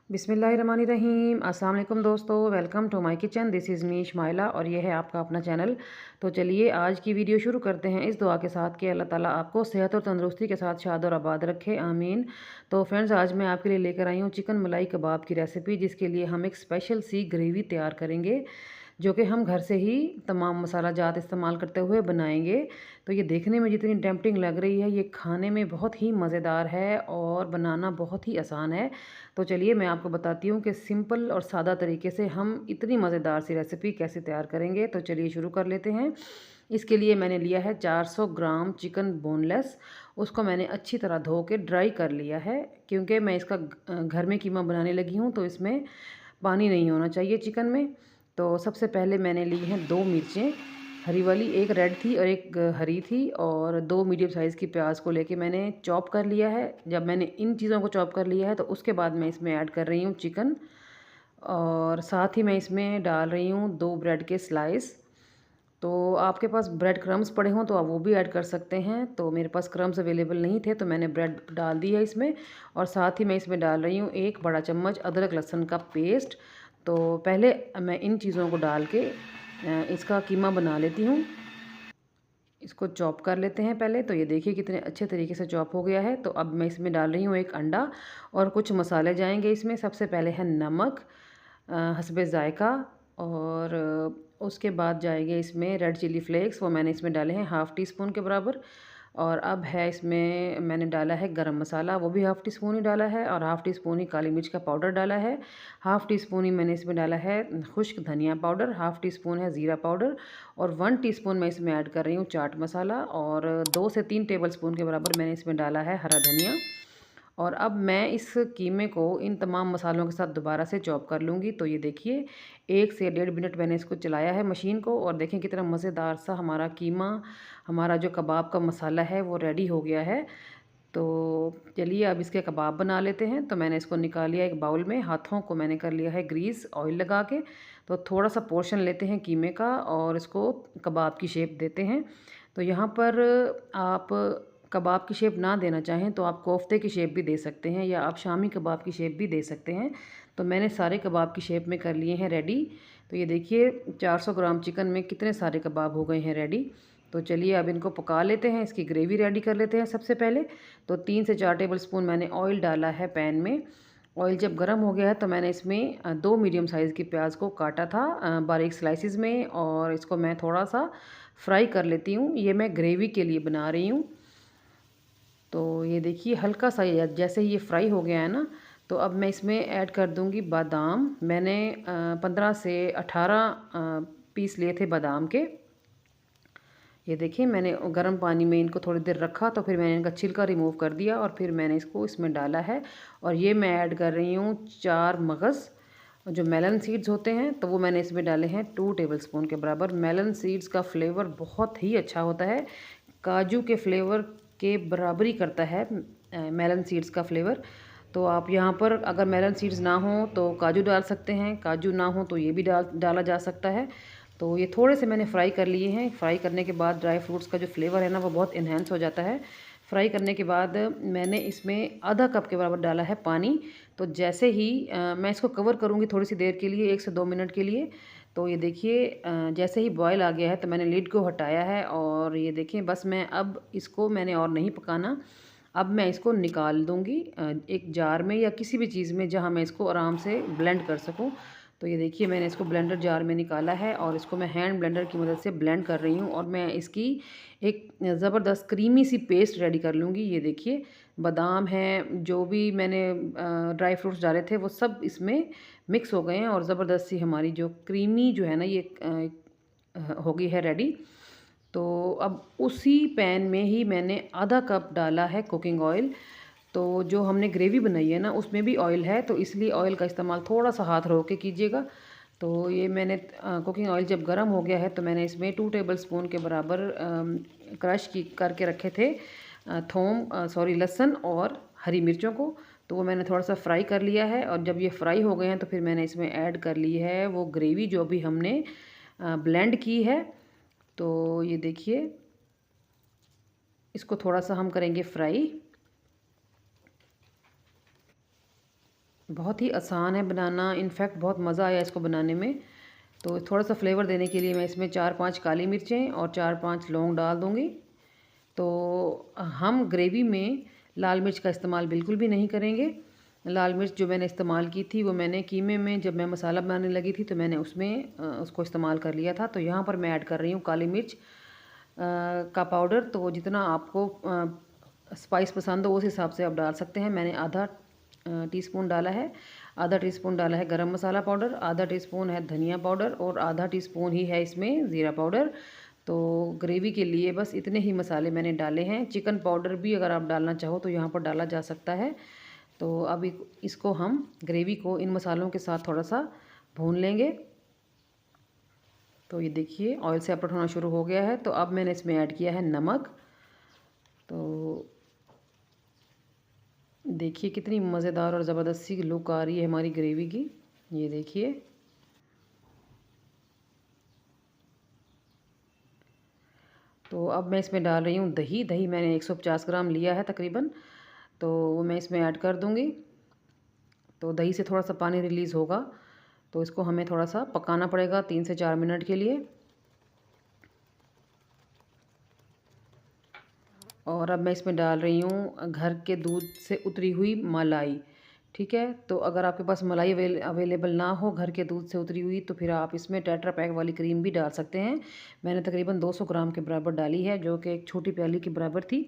बिस्मिल्लाहिर्रहमानिर्रहीम। अस्सलाम वालेकुम दोस्तों, welcome to my kitchen. This is me Shamaila और ये है आपका अपना चैनल। तो चलिए आज की वीडियो शुरू करते हैं इस दुआ के साथ कि अल्लाह ताला आपको सेहत और तंदुरुस्ती के साथ शाद और आबाद रखे, आमीन। तो फ्रेंड्स, आज मैं आपके लिए लेकर आई हूँ चिकन मलाई कबाब की रेसिपी, जिसके लिए हम एक स्पेशल सी ग्रेवी तैयार करेंगे जो कि हम घर से ही तमाम मसाला जात इस्तेमाल करते हुए बनाएंगे। तो ये देखने में जितनी टेम्पटिंग लग रही है, ये खाने में बहुत ही मज़ेदार है और बनाना बहुत ही आसान है। तो चलिए मैं आपको बताती हूँ कि सिंपल और सादा तरीके से हम इतनी मज़ेदार सी रेसिपी कैसे तैयार करेंगे। तो चलिए शुरू कर लेते हैं। इसके लिए मैंने लिया है 400 ग्राम चिकन बोनलेस। उसको मैंने अच्छी तरह धो के ड्राई कर लिया है, क्योंकि मैं इसका घर में कीमा बनाने लगी हूँ, तो इसमें पानी नहीं होना चाहिए चिकन में। तो सबसे पहले मैंने ली हैं 2 मिर्चें, हरी वाली, एक रेड थी और एक हरी थी, और 2 मीडियम साइज़ की प्याज को लेके मैंने चॉप कर लिया है। जब मैंने इन चीज़ों को चॉप कर लिया है तो उसके बाद मैं इसमें ऐड कर रही हूँ चिकन, और साथ ही मैं इसमें डाल रही हूँ 2 ब्रेड के स्लाइस। तो आपके पास ब्रेड क्रम्स पड़े हों तो आप वो भी ऐड कर सकते हैं। तो मेरे पास क्रम्स अवेलेबल नहीं थे तो मैंने ब्रेड डाल दी है इसमें। और साथ ही मैं इसमें डाल रही हूँ 1 बड़ा चम्मच अदरक लहसुन का पेस्ट। तो पहले मैं इन चीज़ों को डाल के इसका कीमा बना लेती हूँ। इसको चॉप कर लेते हैं पहले। तो ये देखिए कितने अच्छे तरीके से चॉप हो गया है। तो अब मैं इसमें डाल रही हूँ 1 अंडा, और कुछ मसाले जाएंगे इसमें। सबसे पहले है नमक हस्बे ज़ायका, और उसके बाद जाएंगे इसमें रेड चिली फ्लेक्स, वो मैंने इसमें डाले हैं हाफ़ टी स्पून के बराबर। और अब है इसमें मैंने डाला है गरम मसाला, वो भी हाफ़ टी स्पून ही डाला है, और हाफ़ टी स्पून ही काली मिर्च का पाउडर डाला है। हाफ़ टी स्पून ही मैंने इसमें डाला है खुश्क धनिया पाउडर, हाफ़ टी स्पून है ज़ीरा पाउडर, और 1 टीस्पून मैं इसमें ऐड कर रही हूँ चाट मसाला, और 2 से 3 टेबलस्पून के बराबर मैंने इसमें डाला है हरा धनिया। और अब मैं इस कीमे को इन तमाम मसालों के साथ दोबारा से चॉप कर लूँगी। तो ये देखिए 1 से 1.5 मिनट मैंने इसको चलाया है मशीन को, और देखें कितना मज़ेदार सा हमारा कीमा, हमारा जो कबाब का मसाला है वो रेडी हो गया है। तो चलिए अब इसके कबाब बना लेते हैं। तो मैंने इसको निकाल लिया एक बाउल में, हाथों को मैंने कर लिया है ग्रीस ऑयल लगा के। तो थोड़ा सा पोर्शन लेते हैं कीमे का और इसको कबाब की शेप देते हैं। तो यहाँ पर आप कबाब की शेप ना देना चाहें तो आप कोफ्ते की शेप भी दे सकते हैं, या आप शामी कबाब की शेप भी दे सकते हैं। तो मैंने सारे कबाब की शेप में कर लिए हैं रेडी। तो ये देखिए 400 ग्राम चिकन में कितने सारे कबाब हो गए हैं रेडी। तो चलिए अब इनको पका लेते हैं, इसकी ग्रेवी रेडी कर लेते हैं सबसे पहले। तो 3 से 4 टेबलस्पून मैंने ऑयल डाला है पैन में। ऑयल जब गर्म हो गया है तो मैंने इसमें 2 मीडियम साइज़ की प्याज को काटा था बारीक स्लाइसिस में, और इसको मैं थोड़ा सा फ्राई कर लेती हूँ। ये मैं ग्रेवी के लिए बना रही हूँ। तो ये देखिए हल्का सा जैसे ही ये फ्राई हो गया है ना, तो अब मैं इसमें ऐड कर दूँगी बादाम। मैंने 15 से 18 पीस लिए थे बादाम के। ये देखिए मैंने गर्म पानी में इनको थोड़ी देर रखा, तो फिर मैंने इनका छिलका रिमूव कर दिया और फिर मैंने इसको इसमें डाला है। और ये मैं ऐड कर रही हूँ 4 मगज़, जो मेलन सीड्स होते हैं, तो वो मैंने इसमें डाले हैं 2 टेबलस्पून के बराबर। मेलन सीड्स का फ्लेवर बहुत ही अच्छा होता है, काजू के फ्लेवर के बराबरी करता है मेलन सीड्स का फ्लेवर। तो आप यहाँ पर अगर मेलन सीड्स ना हो तो काजू डाल सकते हैं, काजू ना हो तो ये भी डाला जा सकता है। तो ये थोड़े से मैंने फ्राई कर लिए हैं। फ्राई करने के बाद ड्राई फ्रूट्स का जो फ्लेवर है ना वो बहुत इन्हेंस हो जाता है। फ्राई करने के बाद मैंने इसमें आधा कप के बराबर डाला है पानी। तो जैसे ही मैं इसको कवर करूँगी थोड़ी सी देर के लिए, 1 से 2 मिनट के लिए। तो ये देखिए जैसे ही बॉयल आ गया है तो मैंने लिड को हटाया है, और ये देखिए बस मैं अब इसको मैंने और नहीं पकाना। अब मैं इसको निकाल दूँगी एक जार में या किसी भी चीज़ में जहाँ मैं इसको आराम से ब्लेंड कर सकूँ। तो ये देखिए मैंने इसको ब्लेंडर जार में निकाला है, और इसको मैं हैंड ब्लेंडर की मदद से ब्लेंड कर रही हूँ, और मैं इसकी एक ज़बरदस्त क्रीमी सी पेस्ट रेडी कर लूँगी। ये देखिए बादाम हैं, जो भी मैंने ड्राई फ्रूट्स डाले थे वो सब इसमें मिक्स हो गए हैं, और ज़बरदस्त सी हमारी जो क्रीमी जो है ना ये हो गई है रेडी। तो अब उसी पैन में ही मैंने आधा कप डाला है कुकिंग ऑयल। तो जो हमने ग्रेवी बनाई है ना उसमें भी ऑयल है, तो इसलिए ऑयल का इस्तेमाल थोड़ा सा हाथ रोक के कीजिएगा। तो ये मैंने कुकिंग ऑयल जब गर्म हो गया है तो मैंने इसमें 2 टेबलस्पून के बराबर क्रश की करके रखे थे लहसुन और हरी मिर्चों को। तो वो मैंने थोड़ा सा फ्राई कर लिया है, और जब ये फ्राई हो गए हैं तो फिर मैंने इसमें ऐड कर ली है वो ग्रेवी जो भी हमने ब्लेंड की है। तो ये देखिए इसको थोड़ा सा हम करेंगे फ्राई। बहुत ही आसान है बनाना, इनफैक्ट बहुत मज़ा आया इसको बनाने में। तो थोड़ा सा फ्लेवर देने के लिए मैं इसमें 4-5 काली मिर्चें और 4-5 लौंग डाल दूँगी। तो हम ग्रेवी में लाल मिर्च का इस्तेमाल बिल्कुल भी नहीं करेंगे। लाल मिर्च जो मैंने इस्तेमाल की थी वो मैंने कीमे में जब मैं मसाला बनाने लगी थी तो मैंने उसमें उसको इस्तेमाल कर लिया था। तो यहाँ पर मैं ऐड कर रही हूँ काली मिर्च का पाउडर। तो जितना आपको स्पाइस पसंद हो उस हिसाब से आप डाल सकते हैं। मैंने आधा टीस्पून डाला है। आधा टीस्पून डाला है गरम मसाला पाउडर, आधा टीस्पून है धनिया पाउडर और आधा टीस्पून ही है इसमें ज़ीरा पाउडर। तो ग्रेवी के लिए बस इतने ही मसाले मैंने डाले हैं। चिकन पाउडर भी अगर आप डालना चाहो तो यहाँ पर डाला जा सकता है। तो अब इसको हम ग्रेवी को इन मसालों के साथ थोड़ा सा भून लेंगे। तो ये देखिए ऑयल सेपरेट होना शुरू हो गया है। तो अब मैंने इसमें ऐड किया है नमक। तो देखिए कितनी मज़ेदार और ज़बरदस्त सी लुक आ रही है हमारी ग्रेवी की। ये देखिए। तो अब मैं इसमें डाल रही हूँ दही। दही मैंने 150 ग्राम लिया है तकरीबन। तो वो मैं इसमें ऐड कर दूँगी। तो दही से थोड़ा सा पानी रिलीज़ होगा। तो इसको हमें थोड़ा सा पकाना पड़ेगा 3 से 4 मिनट के लिए। और अब मैं इसमें डाल रही हूँ घर के दूध से उतरी हुई मलाई। ठीक है। तो अगर आपके पास मलाई अवेलेबल ना हो घर के दूध से उतरी हुई तो फिर आप इसमें टेट्रा पैक वाली क्रीम भी डाल सकते हैं। मैंने तकरीबन 200 ग्राम के बराबर डाली है जो कि एक छोटी प्याली के बराबर थी।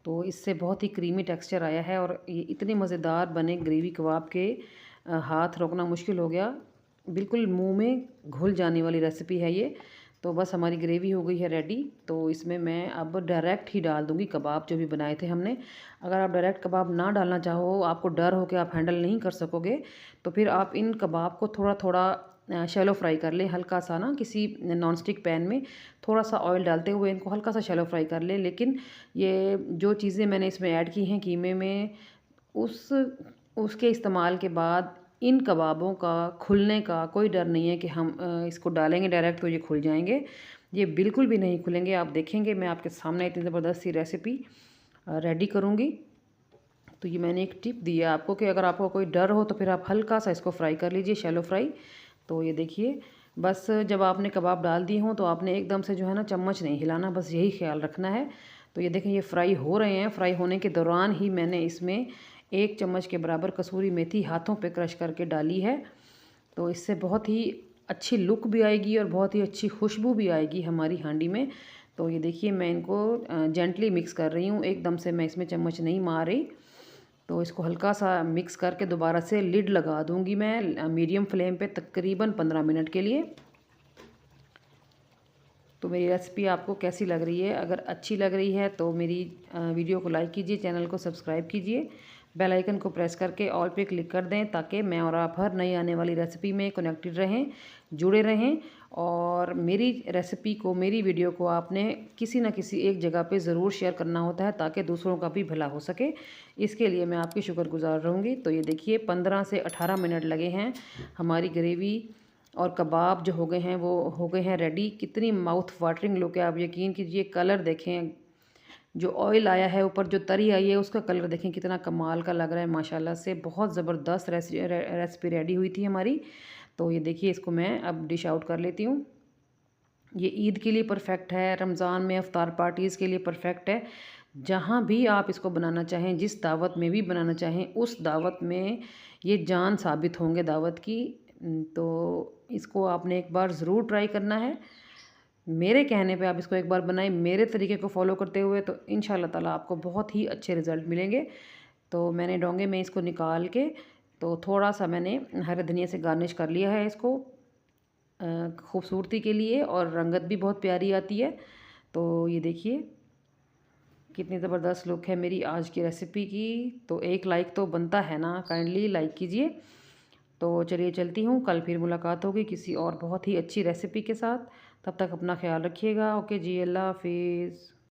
तो इससे बहुत ही क्रीमी टेक्सचर आया है और ये इतने मज़ेदार बने ग्रेवी कबाब के हाथ रोकना मुश्किल हो गया। बिल्कुल मुंह में घुल जाने वाली रेसिपी है ये। तो बस हमारी ग्रेवी हो गई है रेडी। तो इसमें मैं अब डायरेक्ट ही डाल दूँगी कबाब जो भी बनाए थे हमने। अगर आप डायरेक्ट कबाब ना डालना चाहो, आपको डर हो कि आप हैंडल नहीं कर सकोगे, तो फिर आप इन कबाब को थोड़ा-थोड़ा शैलो फ्राई कर लें। हल्का सा ना किसी नॉन स्टिक पैन में थोड़ा सा ऑयल डालते हुए इनको हल्का सा शैलो फ्राई कर लें। लेकिन ये जो चीज़ें मैंने इसमें ऐड की हैं कीमे में, उस उसके इस्तेमाल के बाद इन कबाबों का खुलने का कोई डर नहीं है कि हम इसको डालेंगे डायरेक्ट तो ये खुल जाएंगे। ये बिल्कुल भी नहीं खुलेंगे। आप देखेंगे मैं आपके सामने इतनी ज़बरदस्त सी रेसिपी रेडी करूँगी। तो ये मैंने एक टिप दी है आपको कि अगर आपको कोई डर हो तो फिर आप हल्का सा इसको फ्राई कर लीजिए, शैलो फ्राई। तो ये देखिए बस जब आपने कबाब डाल दिए हों तो आपने एकदम से जो है ना चम्मच नहीं हिलाना, बस यही ख्याल रखना है। तो ये देखें ये फ्राई हो रहे हैं। फ्राई होने के दौरान ही मैंने इसमें 1 चम्मच के बराबर कसूरी मेथी हाथों पे क्रश करके डाली है। तो इससे बहुत ही अच्छी लुक भी आएगी और बहुत ही अच्छी खुशबू भी आएगी हमारी हांडी में। तो ये देखिए मैं इनको जेंटली मिक्स कर रही हूँ, एकदम से मैं इसमें चम्मच नहीं मार रही। तो इसको हल्का सा मिक्स करके दोबारा से लिड लगा दूँगी मैं मीडियम फ्लेम पे तकरीबन 15 मिनट के लिए। तो मेरी रेसिपी आपको कैसी लग रही है? अगर अच्छी लग रही है तो मेरी वीडियो को लाइक कीजिए, चैनल को सब्सक्राइब कीजिए, बेल आइकन को प्रेस करके ऑल पे क्लिक कर दें ताकि मैं और आप हर नई आने वाली रेसिपी में कनेक्टेड रहें, जुड़े रहें। और मेरी रेसिपी को, मेरी वीडियो को आपने किसी न किसी एक जगह पे ज़रूर शेयर करना होता है ताकि दूसरों का भी भला हो सके। इसके लिए मैं आपकी शुक्रगुज़ार रहूँगी। तो ये देखिए 15 से 18 मिनट लगे हैं हमारी ग्रेवी और कबाब जो हो गए हैं वो हो गए हैं रेडी। कितनी माउथ वाटरिंग लुक है, आप यकीन कीजिए। कलर देखें, जो ऑयल आया है ऊपर, जो तरी आई है उसका कलर देखें कितना कमाल का लग रहा है माशाल्लाह से। बहुत ज़बरदस्त रेसिपी रेडी हुई थी हमारी। तो ये देखिए इसको मैं अब डिश आउट कर लेती हूँ। ये ईद के लिए परफेक्ट है, रमज़ान में अफ्तार पार्टीज़ के लिए परफेक्ट है। जहाँ भी आप इसको बनाना चाहें, जिस दावत में भी बनाना चाहें, उस दावत में ये जान साबित होंगे दावत की। तो इसको आपने एक बार ज़रूर ट्राई करना है। मेरे कहने पे आप इसको एक बार बनाएं, मेरे तरीके को फॉलो करते हुए, तो इंशाल्लाह ताला आपको बहुत ही अच्छे रिज़ल्ट मिलेंगे। तो मैंने डोंगे में इसको निकाल के तो थोड़ा सा मैंने हरे धनिया से गार्निश कर लिया है इसको खूबसूरती के लिए, और रंगत भी बहुत प्यारी आती है। तो ये देखिए कितनी ज़बरदस्त लुक है मेरी आज की रेसिपी की। तो एक लाइक तो बनता है ना, काइंडली लाइक कीजिए। तो चलिए चलती हूँ, कल फिर मुलाकात होगी किसी और बहुत ही अच्छी रेसिपी के साथ। तब तक अपना ख्याल रखिएगा। ओके जी, अल्लाह हाफिज़।